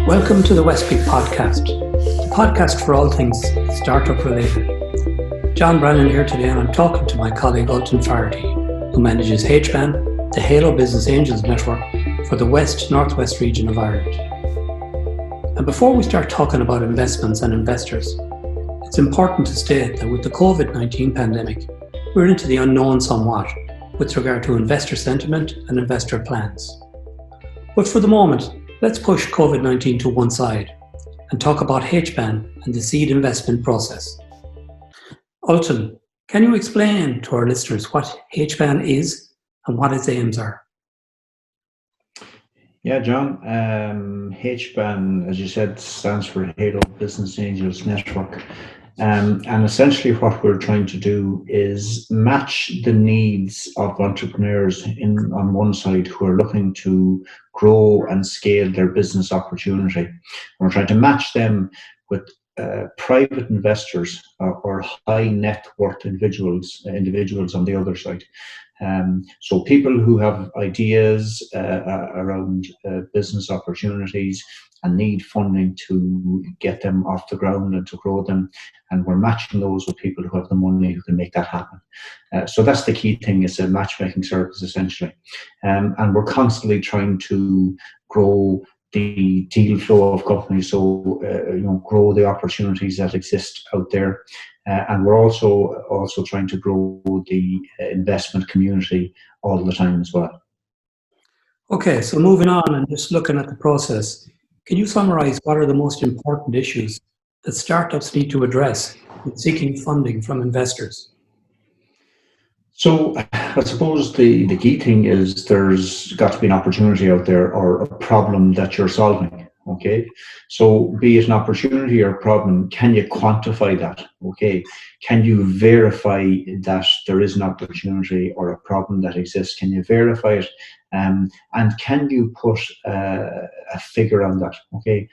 Welcome to the WestBIC podcast, the podcast for all things startup related. John Brennan here today, and I'm talking to my colleague Ultan Faherty, who manages HBAN, the Halo Business Angels Network for the West-Northwest region of Ireland. And before we start talking about investments and investors, it's important to state that with the COVID-19 pandemic, we're into the unknown somewhat with regard to investor sentiment and investor plans. But for the moment, let's push COVID-19 to one side and talk about HBAN and the seed investment process. Ultan, can you explain to our listeners what HBAN is and what its aims are? Yeah, John. HBAN, as you said, stands for Halo Business Angels Network. And essentially what we're trying to do is match the needs of entrepreneurs on one side who are looking to grow and scale their business opportunity. And we're trying to match them with private investors or high net worth individuals on the other side. So people who have ideas around business opportunities and need funding to get them off the ground and to grow them. And we're matching those with people who have the money who can make that happen. So that's the key thing. It's a matchmaking service, essentially. And we're constantly trying to grow the deal flow of companies, so grow the opportunities that exist out there. And we're also trying to grow the investment community all the time as well. Okay, so moving on and just looking at the process, can you summarize what are the most important issues that startups need to address in seeking funding from investors? So I suppose the key thing is there's got to be an opportunity out there or a problem that you're solving. Okay, so be it an opportunity or a problem, can you quantify that? Okay, can you verify that there is an opportunity or a problem that exists? Can you verify it? And can you put a figure on that? Okay,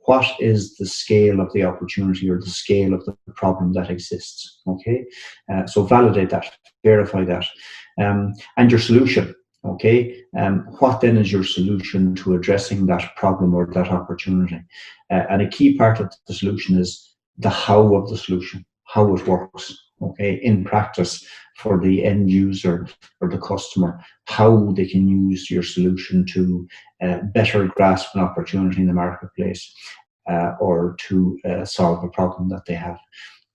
what is the scale of the opportunity or the scale of the problem that exists? Okay, so validate that, verify that, and your solution. Okay, what then is your solution to addressing that problem or that opportunity? And a key part of the solution is the how of the solution, how it works. Okay, in practice for the end user or the customer, how they can use your solution to better grasp an opportunity in the marketplace or to solve a problem that they have.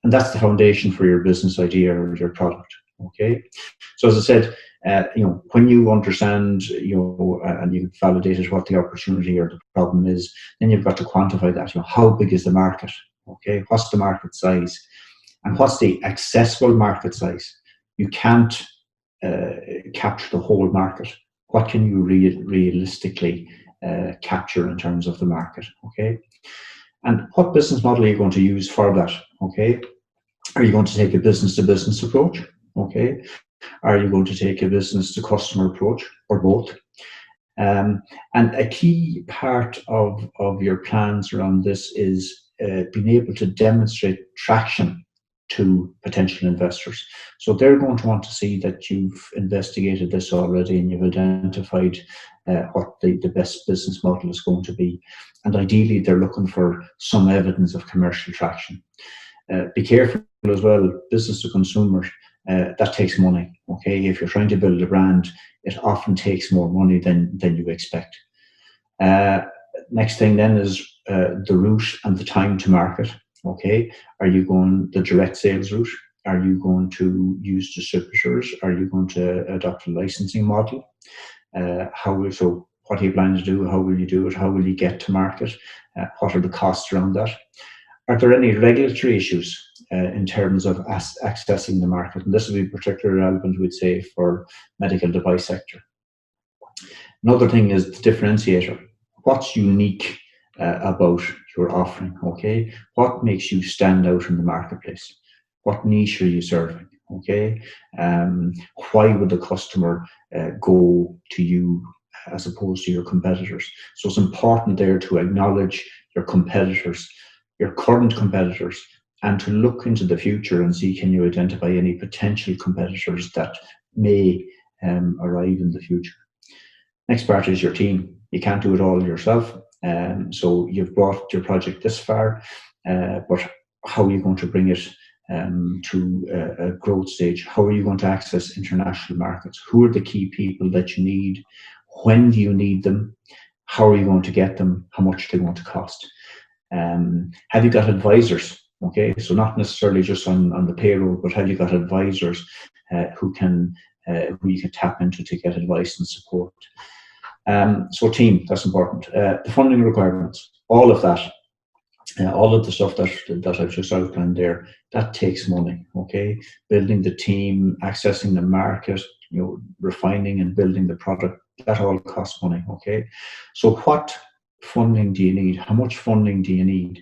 And that's the foundation for your business idea or your product. Okay, so as I said, when you understand, and you've validated what the opportunity or the problem is, then you've got to quantify that. How big is the market? Okay, what's the market size? And what's the accessible market size? You can't capture the whole market. What can you realistically capture in terms of the market? Okay, and what business model are you going to use for that? Okay, are you going to take a business-to-business approach? Okay, are you going to take a business-to-customer approach, or both? And a key part of your plans around this is being able to demonstrate traction to potential investors. So they're going to want to see that you've investigated this already and you've identified what the best business model is going to be. And ideally, they're looking for some evidence of commercial traction. Be careful as well, business to consumer, that takes money. Okay, if you're trying to build a brand, it often takes more money than you expect. Next thing then is the route and the time to market. Okay, are you going the direct sales route? Are you going to use distributors? Are you going to adopt a licensing model? So what are you planning to do? How will you do it? How will you get to market? What are the costs around that? Are there any regulatory issues in terms of accessing the market? And this will be particularly relevant, we'd say, for medical device sector. Another thing is the differentiator. What's unique about your offering? Okay, what makes you stand out in the marketplace? What niche are you serving? Okay, why would the customer go to you as opposed to your competitors? So it's important there to acknowledge your competitors, your current competitors, and to look into the future and see, can you identify any potential competitors that may arrive in the future. Next part is your team. You can't do it all yourself. So you've brought your project this far, but how are you going to bring it to a growth stage? How are you going to access international markets? Who are the key people that you need? When do you need them? How are you going to get them? How much are they going to cost? Have you got advisors? Okay, so not necessarily just on the payroll, but have you got advisors who you can tap into to get advice and support? So team, that's important. The funding requirements, all of that. All of the stuff that I've just outlined there, that takes money, okay? Building the team, accessing the market, refining and building the product, that all costs money, okay? So what funding do you need? How much funding do you need?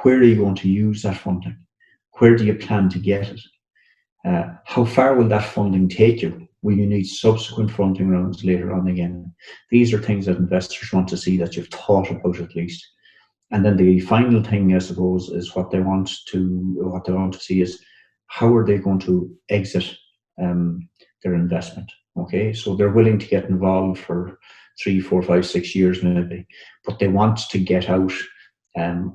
Where are you going to use that funding? Where do you plan to get it? How far will that funding take you? Will you need subsequent funding rounds later on again? These are things that investors want to see that you've thought about at least. And then the final thing, I suppose, is what they want to see is how are they going to exit their investment. Okay, so they're willing to get involved for 3, 4, 5, 6 years maybe, but they want to get out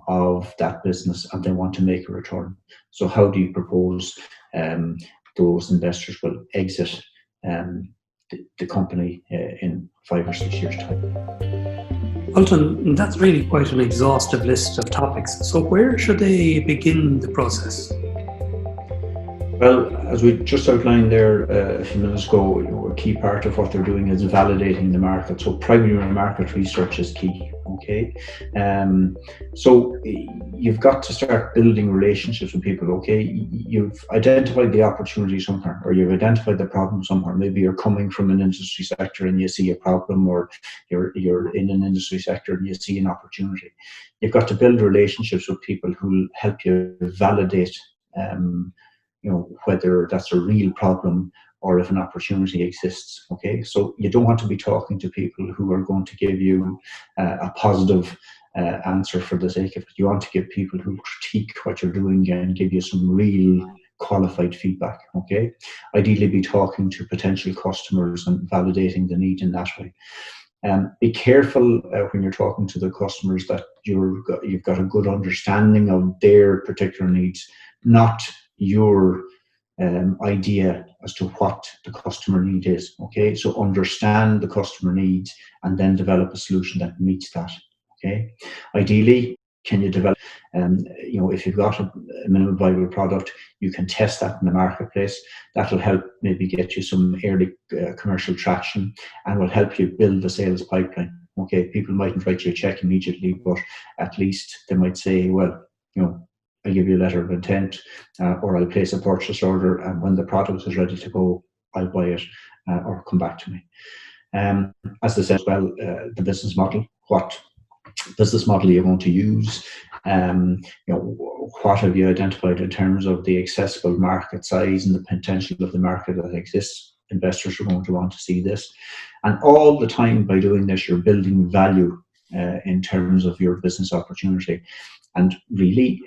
of that business and they want to make a return. So how do you propose those investors will exit the company in 5 or 6 years' time? Ultan, that's really quite an exhaustive list of topics. So where should they begin the process? Well, as we just outlined there a few minutes ago, a key part of what they're doing is validating the market. So primary market research is key, okay? So you've got to start building relationships with people, okay? You've identified the opportunity somewhere, or you've identified the problem somewhere. Maybe you're coming from an industry sector and you see a problem, or you're in an industry sector and you see an opportunity. You've got to build relationships with people who help you validate whether that's a real problem or if an opportunity exists, okay? So you don't want to be talking to people who are going to give you a positive answer for the sake of it. You want to give people who critique what you're doing and give you some real qualified feedback, okay? Ideally be talking to potential customers and validating the need in that way. Be careful when you're talking to the customers that you've got a good understanding of their particular needs, not your idea as to what the customer need is, okay? So understand the customer needs and then develop a solution that meets that, okay? Ideally, can you develop, if you've got a minimum viable product, you can test that in the marketplace. That'll help maybe get you some early commercial traction and will help you build the sales pipeline, okay? People mightn't write you a check immediately, but at least they might say, well, I'll give you a letter of intent or I'll place a purchase order, and when the product is ready to go, I'll buy it or come back to me. As I said, well, the business model, what business model you're going to use, what have you identified in terms of the accessible market size and the potential of the market that exists. Investors are going to want to see this. And all the time by doing this, you're building value in terms of your business opportunity. And really,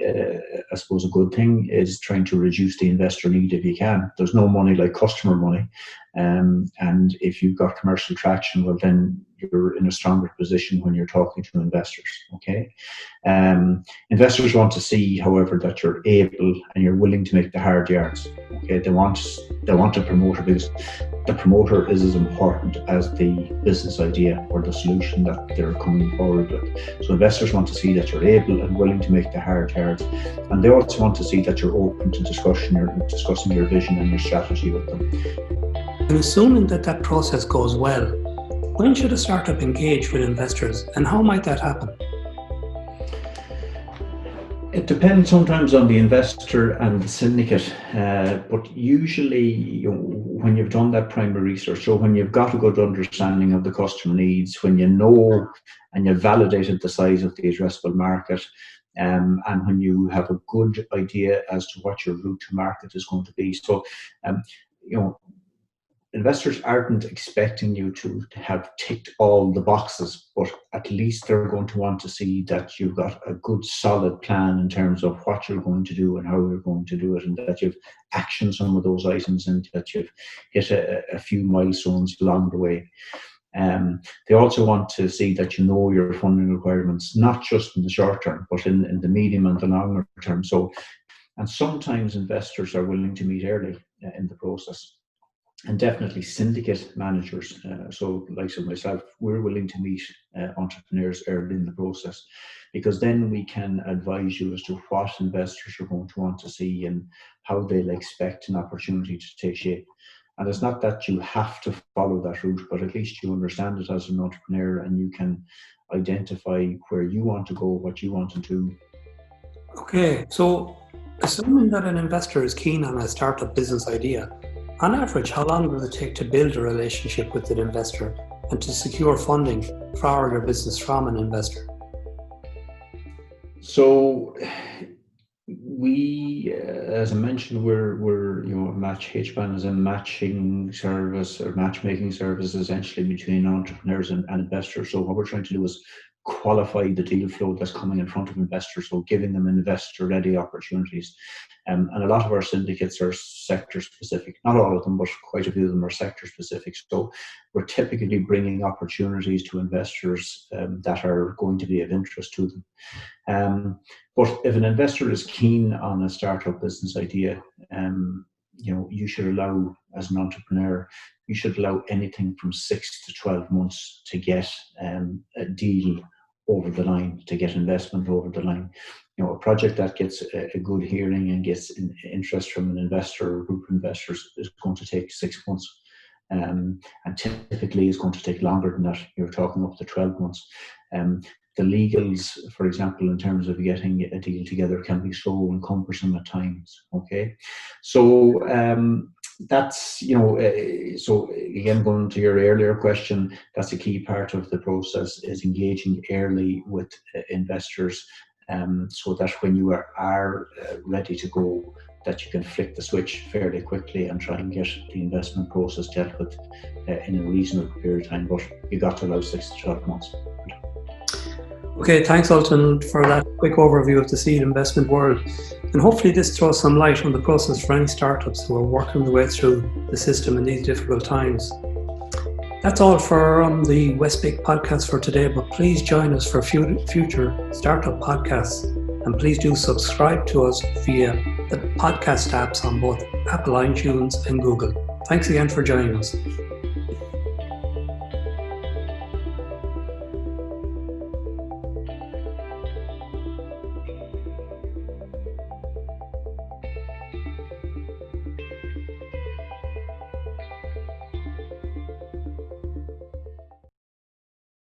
I suppose a good thing is trying to reduce the investor need if you can. There's no money like customer money. And if you've got commercial traction, well, then you're in a stronger position when you're talking to investors, okay? Investors want to see, however, that you're able and you're willing to make the hard yards, okay? They want a promoter because the promoter is as important as the business idea or the solution that they're coming forward with. So investors want to see that you're able and willing to make the hard yards. And they also want to see that you're open to discussing your vision and your strategy with them. And assuming that process goes well, when should a startup engage with investors and how might that happen? It depends sometimes on the investor and the syndicate, but usually when you've done that primary research, so when you've got a good understanding of the customer needs, when you know and you've validated the size of the addressable market, and when you have a good idea as to what your route to market is going to be. So, investors aren't expecting you to have ticked all the boxes, but at least they're going to want to see that you've got a good solid plan in terms of what you're going to do and how you're going to do it, and that you've actioned some of those items and that you've hit a few milestones along the way. They also want to see that you know your funding requirements, not just in the short term, but in the medium and the longer term. And sometimes investors are willing to meet early in the process. And definitely syndicate managers, so like myself, we're willing to meet entrepreneurs early in the process, because then we can advise you as to what investors are going to want to see and how they'll expect an opportunity to take shape. And it's not that you have to follow that route, but at least you understand it as an entrepreneur and you can identify where you want to go, what you want to do. Okay, so assuming that an investor is keen on a startup business idea, on average, how long does it take to build a relationship with an investor and to secure funding for your business from an investor? So we, as I mentioned, we're HBAN is a matching service or matchmaking service essentially between entrepreneurs and investors. So what we're trying to do is qualify the deal flow that's coming in front of investors, so giving them investor-ready opportunities. And a lot of our syndicates are sector-specific. Not all of them, but quite a few of them are sector-specific. So we're typically bringing opportunities to investors that are going to be of interest to them. But if an investor is keen on a startup business idea, you should allow, as an entrepreneur, you should allow anything from 6 to 12 months to get a deal over the line, to get investment over the line. A project that gets a good hearing and gets interest from an investor or group of investors is going to take 6 months. And typically is going to take longer than that. You're talking up to 12 months. The legals, for example, in terms of getting a deal together, can be so cumbersome at times. Okay, so that's so again, going to your earlier question, that's a key part of the process, is engaging early with investors, so that when you are ready to go, that you can flick the switch fairly quickly and try and get the investment process dealt with in a reasonable period of time. But you got to allow 6 to 12 months. Okay, thanks, Ultan, for that quick overview of the seed investment world. And hopefully this throws some light on the process for any startups who are working their way through the system in these difficult times. That's all for the WestBIC podcast for today, but please join us for future startup podcasts. And please do subscribe to us via the podcast apps on both Apple iTunes and Google. Thanks again for joining us.